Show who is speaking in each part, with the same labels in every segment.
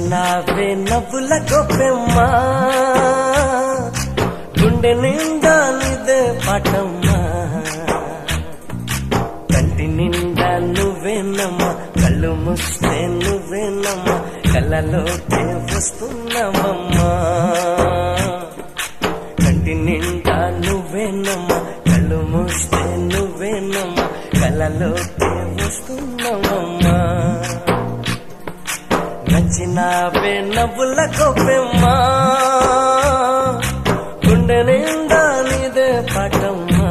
Speaker 1: నచ్చినావే నవ్వుల గొప్పెమ్మా గుండె నిండా నీదే పాటమ్మా కంటి నిండా నువ్వేనమ్మా కళ్ళు మూస్తే నువ్వేనమ్మా కళ్ళలోకే వస్తున్నావమ్మా కంటి నిండా నువ్వేనమ్మా కళ్ళు మూస్తే నువ్వేనమ్మా కళ్ళలోకే వస్తున్నావమ్మా నచ్చినావే నవ్వుల గొప్పెమ్మా గుండె నిండా నీదే పాటమ్మా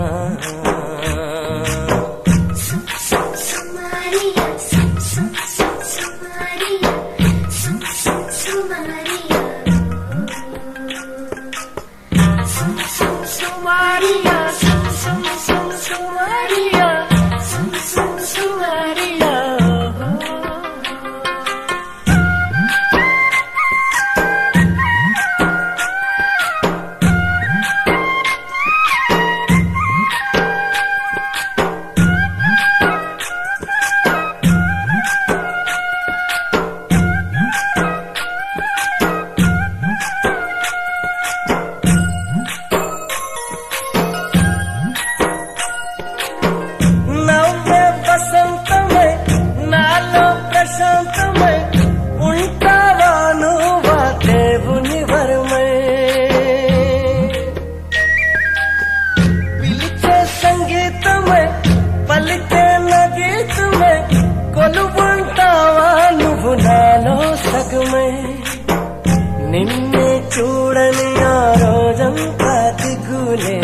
Speaker 1: నిన్నే చూడని ఆ రోజంతా దిగులే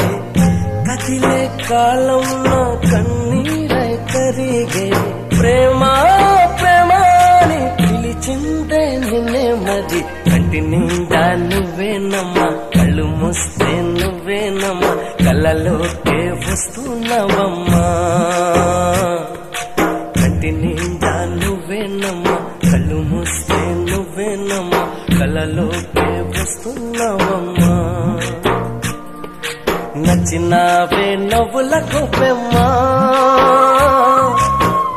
Speaker 1: కదిలే కాలంలో కన్నీరై కరిగే ప్రేమ ప్రేమాని పిలిచిందే నిన్నే మరి కంటి నిండా నువ్వేనమ్మా కళ్ళు మూస్తే నువ్వేనమ్మా కళ్ళలోకే వస్తున్నావమ్మా కంటి నిండా నువ్వేనమ్మా కళ్ళు మూస్తే నువ్వేనమ్మా కళ్ళలోకే వస్తున్నావమ్మా నచ్చినావే నవ్వుల గొప్పెమ్మా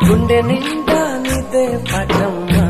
Speaker 1: గుండె నిండా నీదే పాటమ్మా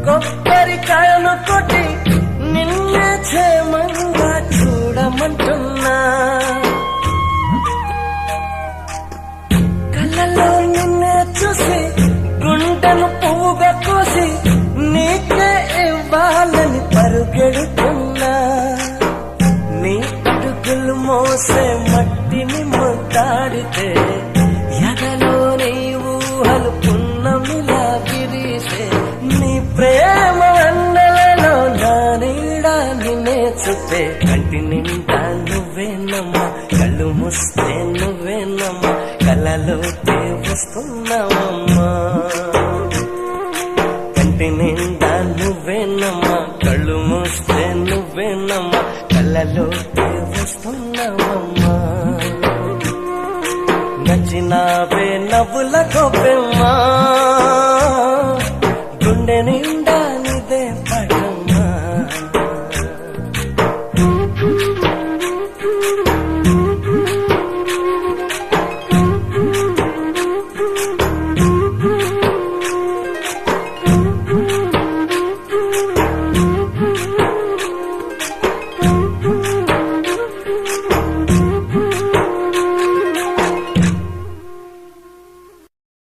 Speaker 1: కొబ్బరికాయను కొట్టి నిన్నే క్షేమంగా చూడమంటున్నా కళ్ళలో నిన్నే చూసి గుండెను పువ్వుగా కోసి నీకే ఇవ్వాలని పరుగెడుతున్నా నీ అడుగులు మోసే మట్టిని ముద్దాడితే ఎదలో నీ ఊహలు పున్నమిలా విరిసే నీ ప్రేమ వందలలో నా నీడా నిన్నే చూపే కంటి నిండా నువ్వేనమ్మా కళ్ళు మూస్తే నువ్వేనమ్మా కళ్ళలోకే వస్తున్నావమ్మా కంటి నిండా నువ్వేనమ్మా కళ్ళు మూస్తే నువ్వేనమ్మా కళ్ళలోకే వస్తున్నావమ్మా నచ్చినావే నవ్వుల గొప్పెమ్మా